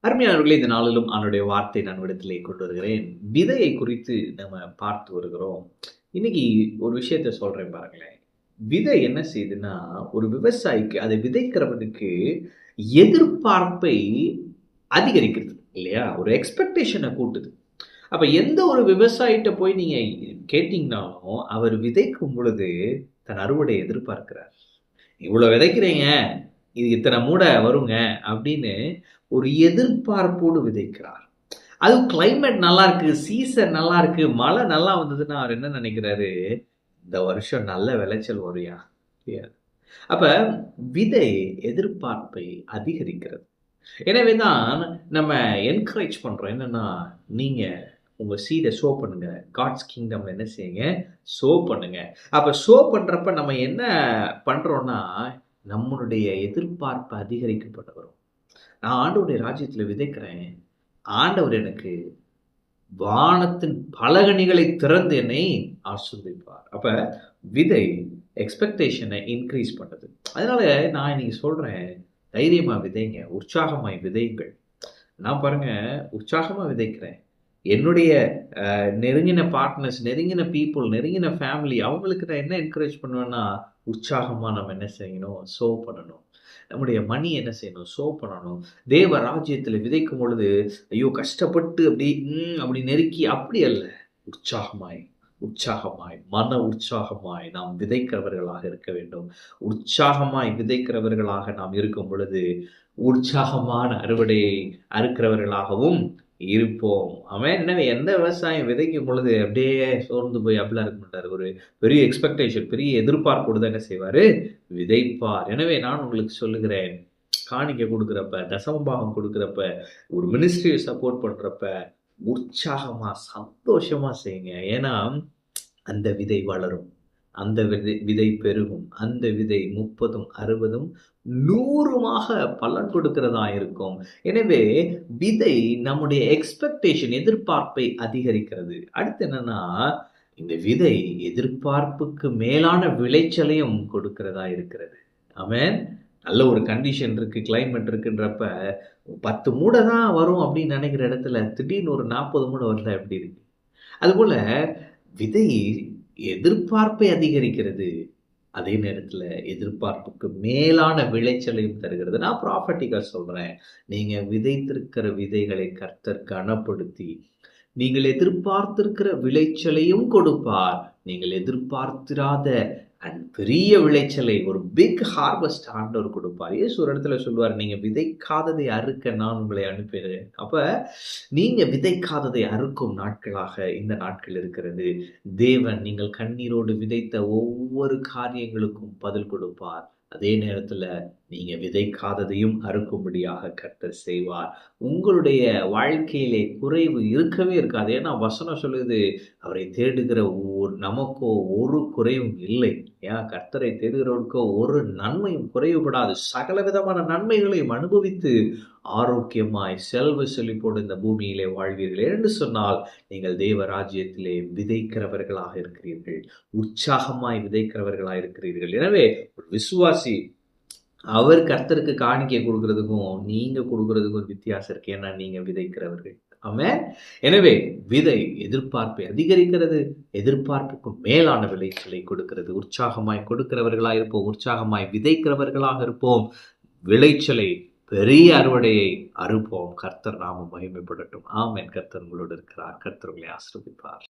அருமையானவர்களே, இந்த நாளிலும் அவனுடைய வார்த்தை நான் இடத்திலே கொண்டு வருகிறேன். விதையை குறித்து நம்ம பார்த்து வருகிறோம். இன்னைக்கு ஒரு விஷயத்த சொல்றேன் பாருங்களேன். விதை என்ன செய்யுதுன்னா, ஒரு விவசாயிக்கு அதை விதைக்கிறவனுக்கு எதிர்பார்ப்பை அதிகரிக்கிறது இல்லையா? ஒரு எக்ஸ்பெக்டேஷன கூட்டுது. அப்ப எந்த ஒரு விவசாயிட்ட போய் நீங்க கேட்டீங்கனாலும், அவர் விதைக்கும் பொழுது தன் அறுவடையை எதிர்பார்க்கிறார். இவ்வளோ விதைக்கிறீங்க, இது இத்தனை மூடை வருங்க அப்படின்னு ஒரு எதிர்பார்ப்போடு விதைக்கிறார். அதுவும் கிளைமேட் நல்லா இருக்கு, சீசன் நல்லா இருக்கு, மழை நல்லா வந்ததுன்னா அவர் என்ன நினைக்கிறாரு, இந்த வருஷம் நல்ல விளைச்சல் வருயா. அப்ப விதை எதிர்பார்ப்பை அதிகரிக்கிறது. எனவே தான் நம்ம என்கரேஜ் பண்றோம். என்னன்னா, நீங்க உங்க சீட சோ பண்ணுங்க. காட்ஸ் கிங்டம்ல என்ன செய்யுங்க? சோ பண்ணுங்க. அப்ப சோ பண்றப்ப நம்ம என்ன பண்றோம்னா, நம்மளுடைய எதிர்பார்ப்பு அதிகரிக்கப்பட வரும். நான் ஆண்டவருடைய ராஜ்யத்துல விதைக்கிறேன். ஆண்டவர் எனக்கு வானத்தின் பலகணிகளை திறந்து என்னை ஆசீர்வதிப்பார். அப்ப விதை எக்ஸ்பெக்டேஷனை இன்க்ரீஸ் பண்ணுது. அதனால நான் இன்னைக்கு சொல்றேன், தைரியமா விதைங்க, உற்சாகமாய் விதையுங்கள். நான் பாருங்க உற்சாகமா விதைக்கிறேன். என்னுடைய நெருங்கின பார்ட்னர்ஸ், நெருங்கின பீப்புள், நெருங்கின ஃபேமிலி அவங்களுக்கு நான் என்ன என்கரேஜ் பண்ணுவேன்னா, உற்சாகமா நம்ம என்ன செய்யணும்? சோ பண்ணணும். நம்முடைய மணி என்ன செய்யணும்? சோ பண்ணணும். தேவ ராஜ்யத்துல விதைக்கும் பொழுது, ஐயோ கஷ்டப்பட்டு அப்படி நெருக்கி அப்படி அல்ல. உற்சாகமாய், உற்சாகமாய், மன உற்சாகமாய் நாம் விதைக்கிறவர்களாக இருக்க வேண்டும். உற்சாகமாய் விதைக்கிறவர்களாக நாம் இருக்கும் பொழுது, உற்சாகமான அறுவடையை அறுக்கிறவர்களாகவும் இருப்போம். ஆமென். எனவே எந்த விவசாயம் விதைக்கும் பொழுது அப்படியே சோர்ந்து போய் அப்படிலாம் இருக்க மாட்டாரு. ஒரு பெரிய எக்ஸ்பெக்டேஷன், பெரிய எதிர்பார்ப்போடு தான் என்ன செய்வாரு? விதைப்பார். எனவே நான் உங்களுக்கு சொல்லுகிறேன், காணிக்கை கொடுக்குறப்ப, தசமபாகம் கொடுக்குறப்ப, ஒரு மினிஸ்ட்ரியை சப்போர்ட் பண்றப்ப, உற்சாகமா, சந்தோஷமா செய்யுங்க. ஏன்னா, அந்த விதை வளரும். அந்த விதை பெருகும். அந்த விதை 30ம் 60ம் 100மாக பலன் கொடுக்கிறதா இருக்கும். எனவே விதை நம்முடைய எக்ஸ்பெக்டேஷன், எதிர்பார்ப்பை அதிகரிக்கிறது. அடுத்து என்னன்னா, இந்த விதை எதிர்பார்ப்புக்கு மேலான விளைச்சலையும் கொடுக்கிறதா இருக்கிறது. ஆமென். நல்ல ஒரு கண்டிஷன் இருக்கு, கிளைமேட் இருக்குன்றப்ப 10 மூடை தான் வரும் அப்படின்னு நினைக்கிற இடத்துல திடீர்னு ஒரு 40 மூடை வரல எப்படி இருக்கு? அதுபோல விதை எதிர்பார்ப்பை அதிகரிக்கிறது. அதே நேரத்துல எதிர்பார்ப்புக்கு மேலான விளைச்சலையும் தருகிறது. நான் ப்ராஃபட்டிக்கா சொல்றேன். நீங்க விதைத்திருக்கிற விதைகளை கர்த்தர் கனப்படுத்தி, நீங்கள் எதிர்பார்த்திருக்கிற விளைச்சலையும் கொடுப்பார். நீங்கள் எதிர்பார்த்திராத பெரிய விளைச்சலை, ஒரு பிக் ஹார்வெஸ்ட் ஆண்டவர் கொடுப்பார். இயேசு ஒரு இடத்துல சொல்லுவார், நீங்க விதைக்காததை அறுக்க நான் உங்களை அனுப்புகிறேன். அப்ப நீங்க விதைக்காததை அறுக்கும் நாட்களாக இந்த நாட்கள் இருக்கிறது. தேவன் நீங்கள் கண்ணீரோடு விதைத்த ஒவ்வொரு காரியங்களுக்கும் பதில் கொடுப்பார். அதே நேரத்துல நீங்க விதைக்காததையும் அறுக்கும்படியாக கர்த்தர் செய்வார். உங்களுடைய வாழ்க்கையிலே குறைவு இருக்கவே இருக்காது. ஏன்னா வசனம் சொல்லுது, அவரை தேடுகிற நமக்கோ ஒரு குறைவும் இல்லை. ஏன்? கர்த்தரை தேடுகிறவருக்கோ ஒரு நன்மையும் குறைவுபடாது. சகல விதமான நன்மைகளையும் அனுபவித்து ஆரோக்கியமாய் செல்வ செழிப்போடு இந்த பூமியிலே வாழ்வீர்கள் என்று சொன்னால், நீங்கள் தேவ ராஜ்யத்திலே விதைக்கிறவர்களாக இருக்கிறீர்கள். உற்சாகமாய் விதைக்கிறவர்களாக இருக்கிறீர்கள். எனவே ஒரு விசுவாசி அவர் கர்த்தருக்கு காணிக்கை கொடுக்கிறதுக்கும் நீங்க கொடுக்கிறதுக்கும் வித்தியாசம் இருக்கு. ஏன்னா நீங்க விதைக்கிறவர்கள். ஆமென். எனவே விதை எதிர்பார்ப்பை அதிகரிக்கிறது. எதிர்பார்ப்புக்கு மேலான விளைச்சலை கொடுக்கிறது. உற்சாகமாய் கொடுக்கிறவர்களாக இருப்போம். உற்சாகமாய் விதைக்கிறவர்களாக இருப்போம். விளைச்சலை, பெரிய அறுவடையை அறுப்போம். கர்த்தர் நாமம் மகிமைப்படட்டும். ஆமென். கர்த்தர் உங்களோடு இருக்கிறார். கர்த்தர் உங்களை ஆசீர்வதிப்பார்.